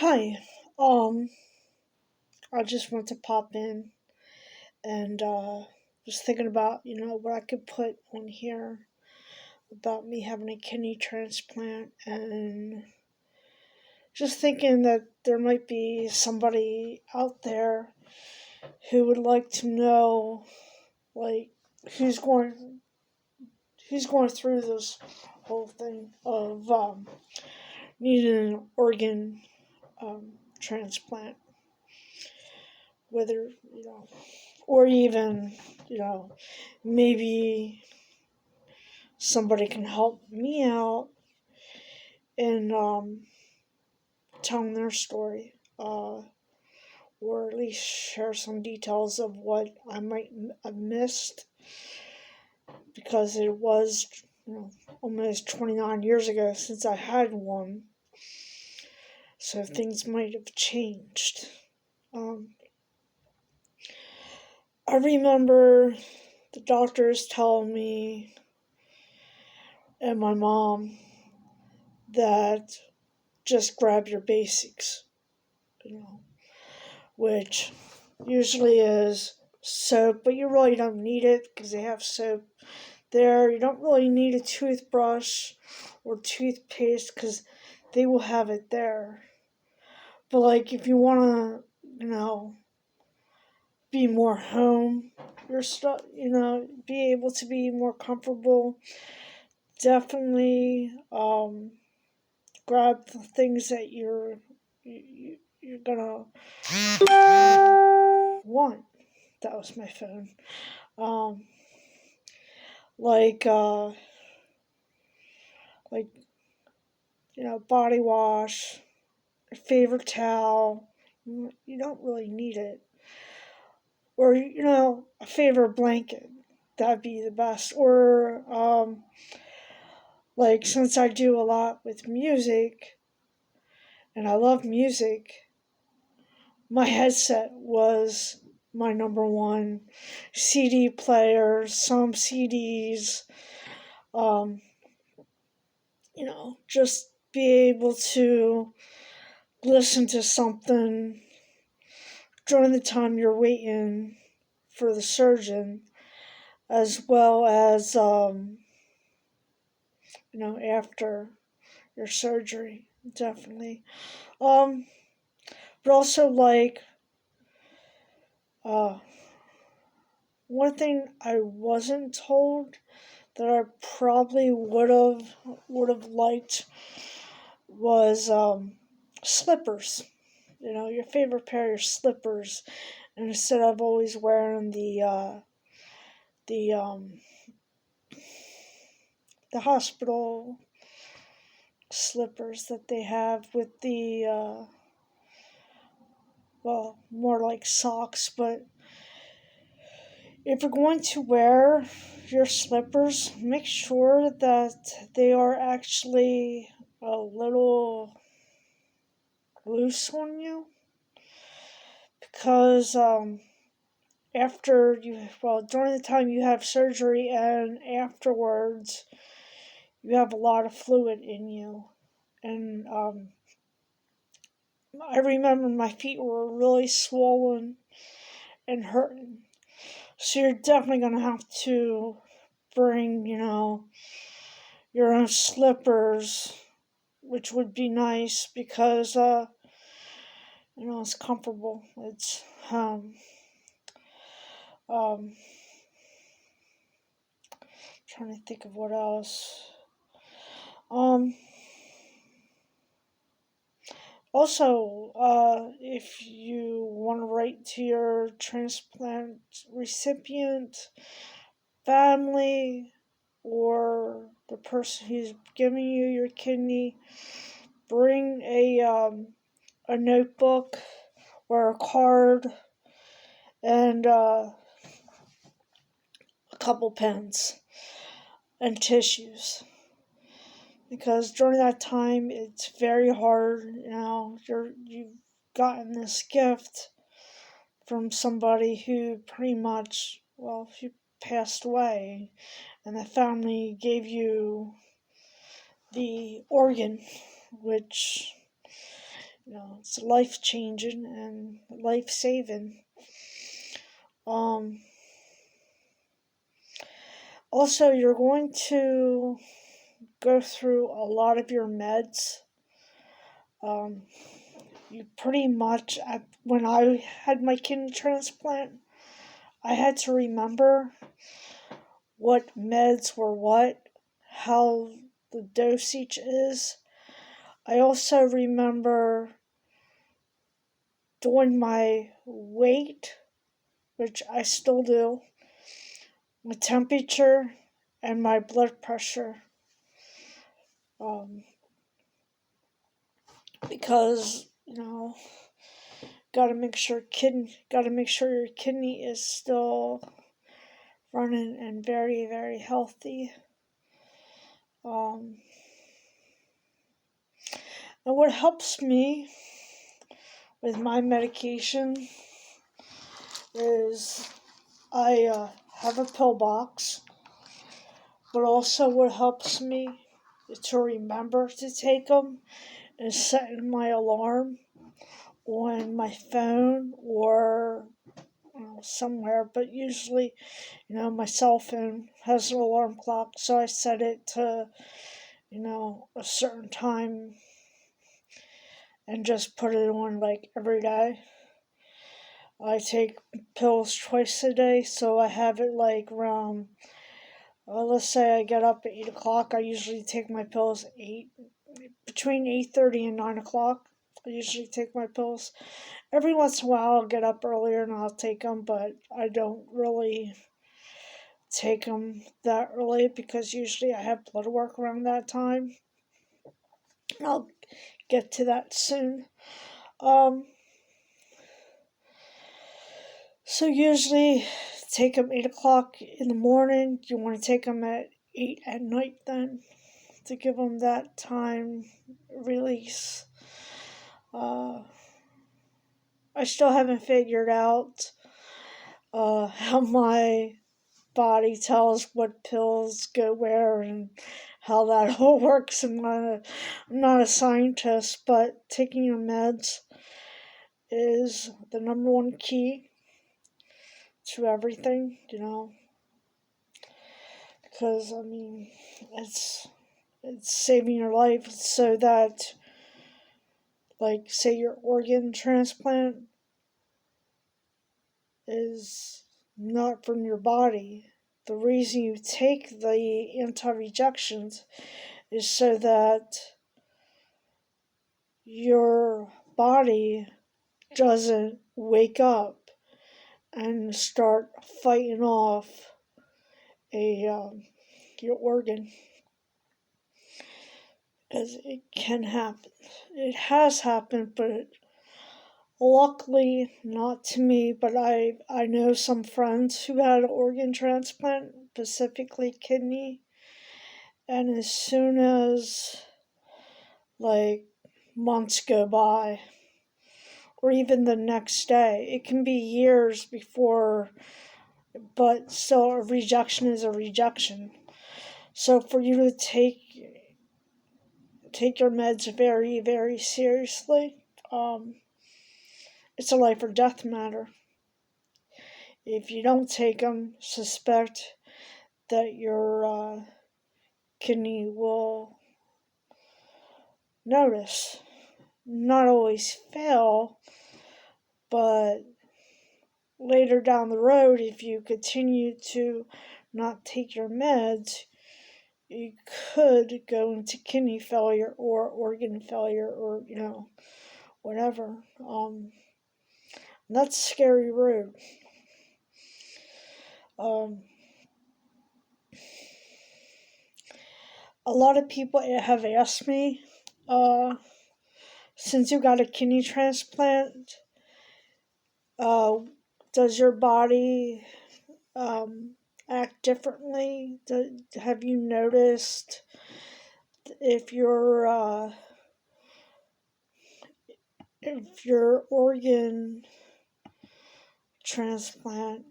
Hi. Um, I just want to pop in and was thinking about, what I could put on here about me having a kidney transplant and just thinking that there might be somebody out there who would like to know like who's going who's going through this whole thing of needing an organ transplant, whether or even, maybe somebody can help me out in telling their story, or at least share some details of what I might have missed because it was, almost 29 years ago since I had one, so things might have changed. Um, I remember the doctors telling me and my mom that just grab your basics, you know, which usually is soap, but you really don't need it because they have soap there. You don't really need a toothbrush or toothpaste because they will have it there. But like if you want to, be more home, your stuff, be able to be more comfortable, definitely grab the things that you're gonna want. That was my phone. Um, like like body wash, a favorite towel. You don't really need it, or a favorite blanket. That'd be the best. Or like since I do a lot with music and I love music, my headset was my number one CD player. Some CDs, um, just be able to listen to something during the time you're waiting for the surgeon, as well as, after your surgery, definitely. Um, but also, like, uh, one thing I wasn't told that I probably would have liked was slippers. Your favorite pair of slippers, and instead of always wearing the the hospital slippers that they have with the well, more like socks. But if you're going to wear your slippers, make sure that they are actually a little loose on you, because after during the time you have surgery and afterwards, you have a lot of fluid in you. And I remember my feet were really swollen and hurting. So you're definitely going to have to bring, your own slippers, which would be nice because, it's comfortable. It's, um, trying to think of what else. Um, Also, if you want to write to your transplant recipient, family, or the person who's giving you your kidney, bring a notebook or a card and a couple pens and tissues. Because during that time, it's very hard. You've gotten this gift from somebody who pretty much, who passed away, and the family gave you the organ, which it's life changing and life saving. Um, Also, you're going to go through a lot of your meds. Um, you pretty much, when I had my kidney transplant, I had to remember what meds were what, how the dosage is. I also remember doing my weight, which I still do, my temperature, and my blood pressure. Um, because gotta make sure your kidney is still running and very, very healthy. Um, and what helps me with my medication is I have a pill box, but also what helps me to remember to take them is setting my alarm on my phone or somewhere, but usually, my cell phone has an alarm clock, so I set it to, a certain time and just put it on like every day. I take pills twice a day, so I have it like around, let's say I get up at 8 o'clock. I usually take my pills between 8:30 and 9 o'clock. I usually take my pills. Every once in a while I'll get up earlier and I'll take them, but I don't really take them that early because usually I have blood work around that time. I'll get to that soon. So usually take them 8 o'clock in the morning. You want to take them at 8 at night then to give them that time release. I still haven't figured out how my body tells what pills go where and how that all works. I'm not a scientist, but taking your meds is the number one key to everything, because it's saving your life so that, like, say your organ transplant is not from your body. The reason you take the anti-rejections is so that your body doesn't wake up and start fighting off your organ, as it can happen. It has happened, but luckily not to me. But I know some friends who had an organ transplant, specifically kidney, and as soon as like months go by, or even the next day, it can be years before, but still a rejection is a rejection. So for you to take your meds very, very seriously, it's a life or death matter. If you don't take them, suspect that your kidney will notice. Not always fail, but later down the road, if you continue to not take your meds, you could go into kidney failure or organ failure or, whatever. That's a scary road. A lot of people have asked me, since you got a kidney transplant, does your body act differently? Have you noticed if your organ transplant?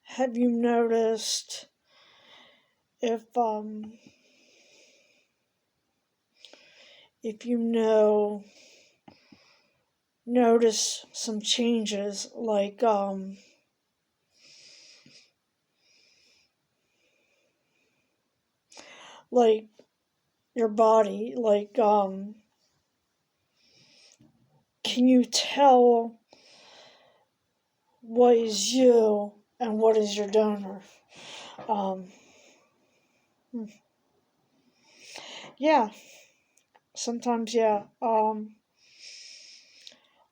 Have you noticed if you know notice some changes, like your body, can you tell what is you and what is your donor? Um, yeah, sometimes, yeah.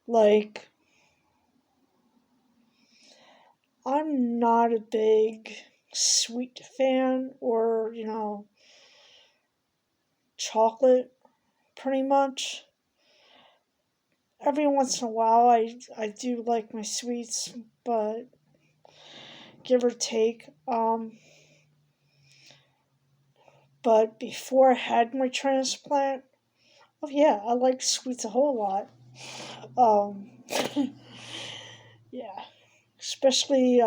Like, I'm not a big sweet fan or, chocolate, pretty much. Every once in a while, I do like my sweets, but give or take. But before I had my transplant, oh yeah, I like sweets a whole lot. Um, yeah, especially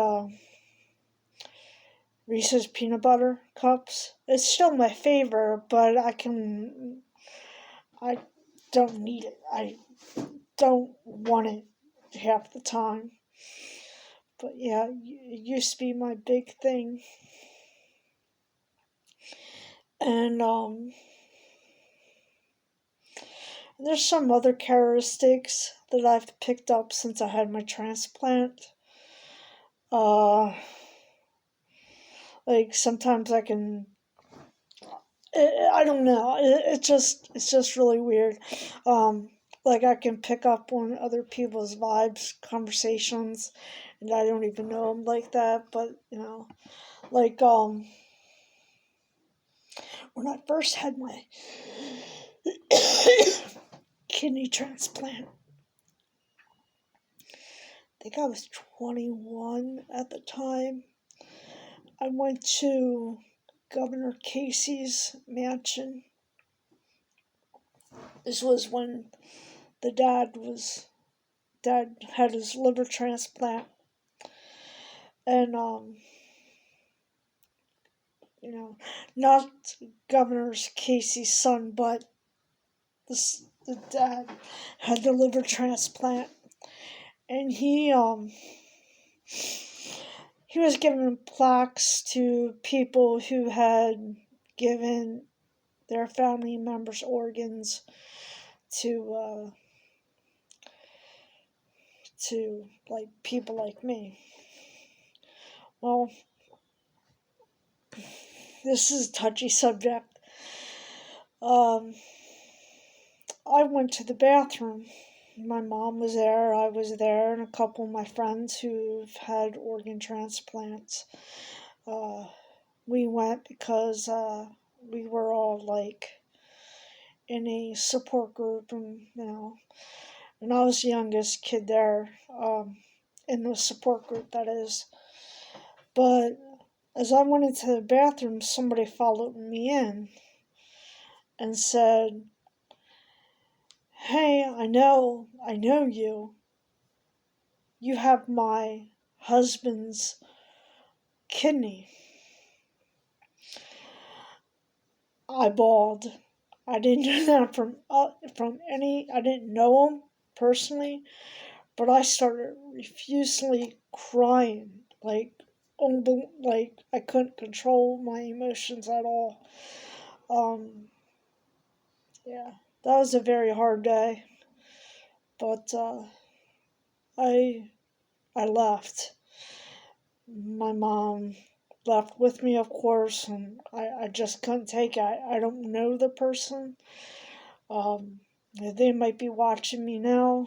Reese's peanut butter cups. It's still my favorite, but I don't need it. I don't want it half the time. But yeah, it used to be my big thing. And there's some other characteristics that I've picked up since I had my transplant. Uh, like sometimes I can, I don't know. It's just really weird. Like I can pick up on other people's vibes, conversations, and I don't even know them like that. But like when I first had my kidney transplant, I think I was 21 at the time. I went to Governor Casey's mansion. This was when the dad had his liver transplant, and you know, not Governor Casey's son, but the dad had the liver transplant, and he was giving plaques to people who had given their family members organs to like people like me. Well, this is a touchy subject. Um, I went to the bathroom. My mom was there, I was there, and a couple of my friends who've had organ transplants. Uh, we went because we were all like in a support group, and I was the youngest kid there, in the support group, that is. But as I went into the bathroom, somebody followed me in and said, "Hey, I know you. You have my husband's kidney." I bawled. I didn't know that from any. I didn't know him personally, but I started refusely crying, like I couldn't control my emotions at all. Um, yeah, that was a very hard day, but I I left. My mom left with me, of course, and I just couldn't take it. I don't know the person. Um, they might be watching me now.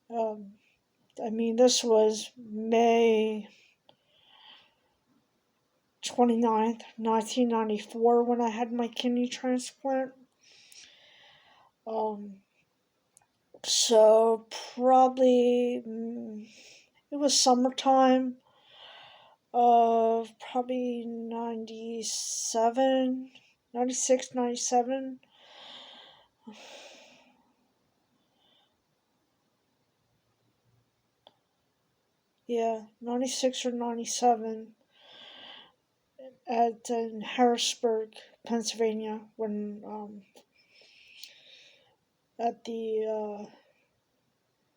Um, I mean, this was May 29th, 1994, when I had my kidney transplant. Um, so probably it was summertime of probably 97, 96, 97. Yeah, 96 or 97 at in Harrisburg, Pennsylvania, when at the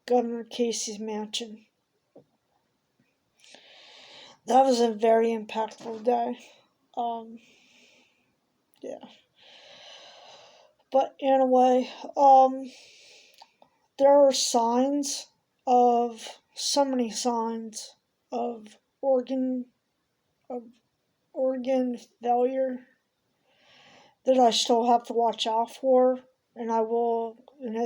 Governor Casey's mansion. That was a very impactful day. Yeah. But anyway, there are signs so many signs of organ of organ failure that I still have to watch out for, and I will.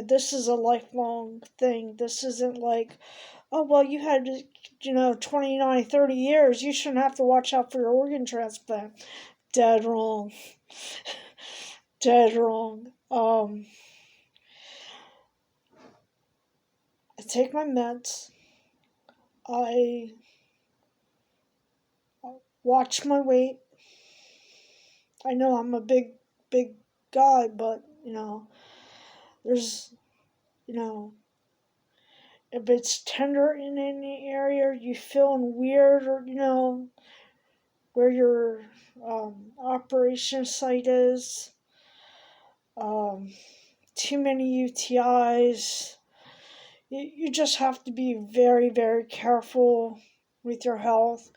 This is a lifelong thing. This isn't like, oh well, you had 29, 30 years. You shouldn't have to watch out for your organ transplant. Dead wrong. Dead wrong. I take my meds. I watch my weight. I know I'm a big guy, but there's, if it's tender in any area, you feeling weird, or where your operation site is, too many UTIs. You just have to be very, very careful with your health.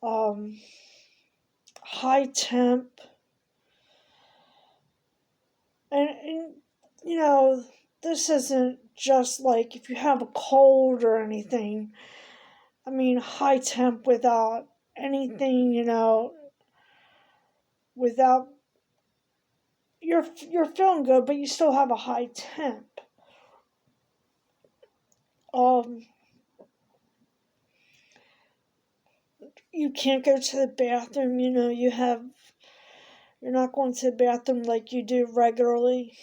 High temp. And this isn't just like if you have a cold or anything. I mean, high temp without anything, without you're feeling good, but you still have a high temp. You can't go to the bathroom. You're not going to the bathroom like you do regularly.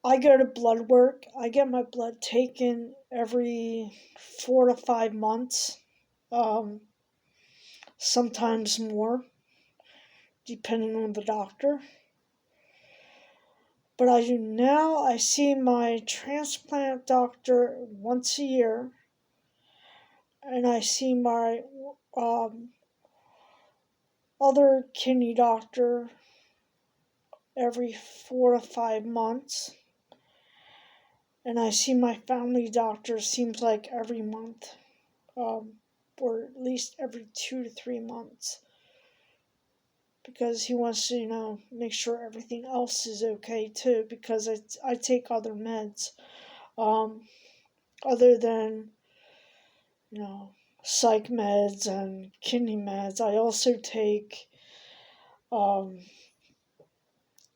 I go to blood work. I get my blood taken every 4 to 5 months, sometimes more, depending on the doctor. But I see my transplant doctor once a year, and I see my other kidney doctor every 4 to 5 months. And I see my family doctor seems like every month, or at least every 2 to 3 months, because he wants to, make sure everything else is okay too, because I take other meds, other than, psych meds and kidney meds. I also take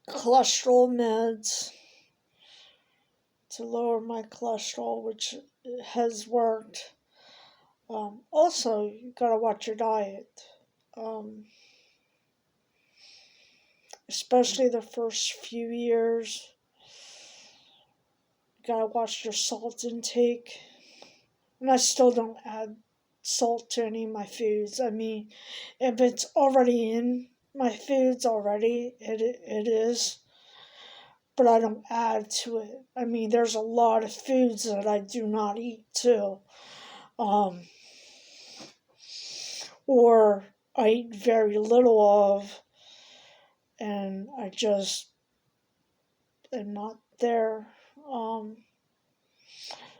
cholesterol meds to lower my cholesterol, which has worked. Also, you gotta watch your diet, especially the first few years. You gotta watch your salt intake, and I still don't add salt to any of my foods. I mean, if it's already in my foods already, it is. But I don't add to it. I mean, there's a lot of foods that I do not eat too. Or I eat very little of, and I just am not there.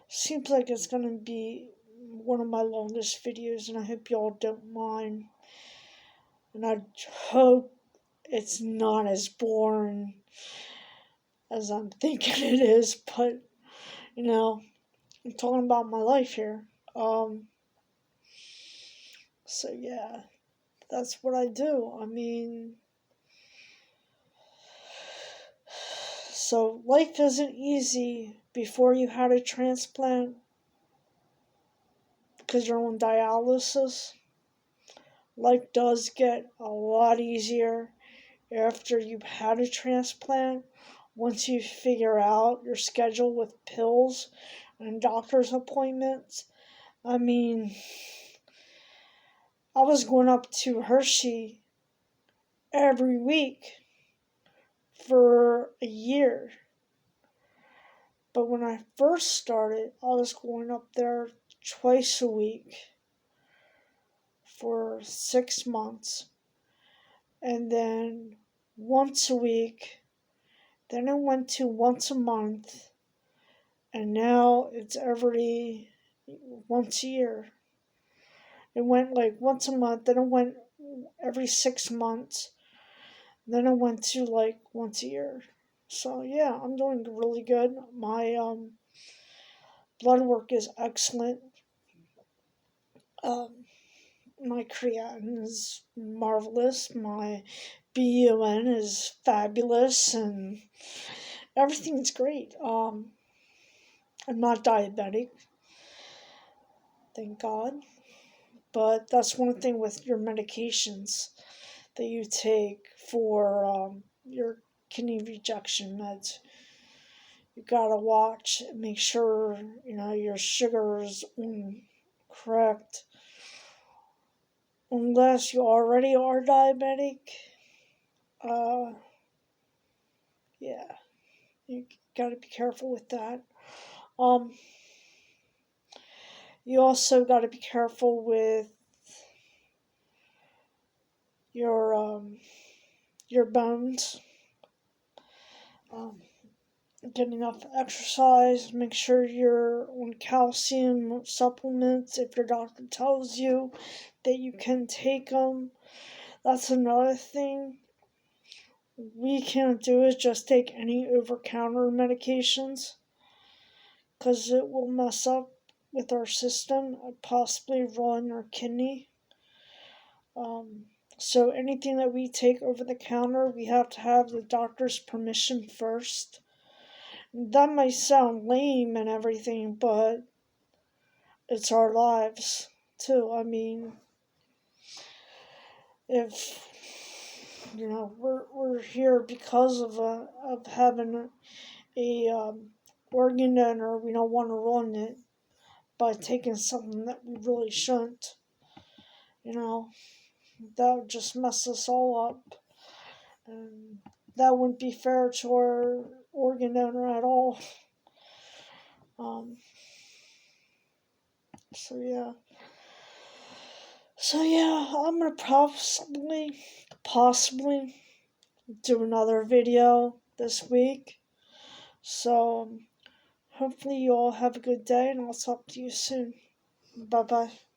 Seems like it's going to be one of my longest videos, and I hope y'all don't mind. And I hope it's not as boring as I'm thinking it is, but I'm talking about my life here. So yeah, that's what I do. I mean, so life isn't easy before you had a transplant because you're on dialysis. Life does get a lot easier after you've had a transplant, once you figure out your schedule with pills and doctor's appointments. I mean, I was going up to Hershey every week for a year. But when I first started, I was going up there twice a week for 6 months, and then once a week Then it went to once a month, and now it's every once a year. It went like once a month, then it went every 6 months, then it went to like once a year. So yeah, I'm doing really good. My blood work is excellent. Um, my creatinine is marvelous. My BUN is fabulous, and everything's great. I'm not diabetic, thank God. But that's one thing with your medications that you take for your kidney rejection meds. You gotta watch, make sure your sugar's correct. Unless you already are diabetic, uh, yeah, you gotta be careful with that. Um, you also gotta be careful with your your bones. Um, get enough exercise. Make sure you're on calcium supplements if your doctor tells you that you can take them. That's another thing we can't do is just take any over-counter medications because it will mess up with our system and possibly ruin our kidney. Um, so anything that we take over the counter, we have to have the doctor's permission first. That might sound lame and everything, but it's our lives too. I mean, if we're here because of having a organ donor, we don't want to ruin it by taking something that we really shouldn't. You know, that would just mess us all up, and that wouldn't be fair to our organ donor at all. Um, so yeah. So yeah, I'm gonna possibly do another video this week. So hopefully you all have a good day, and I'll talk to you soon. Bye bye.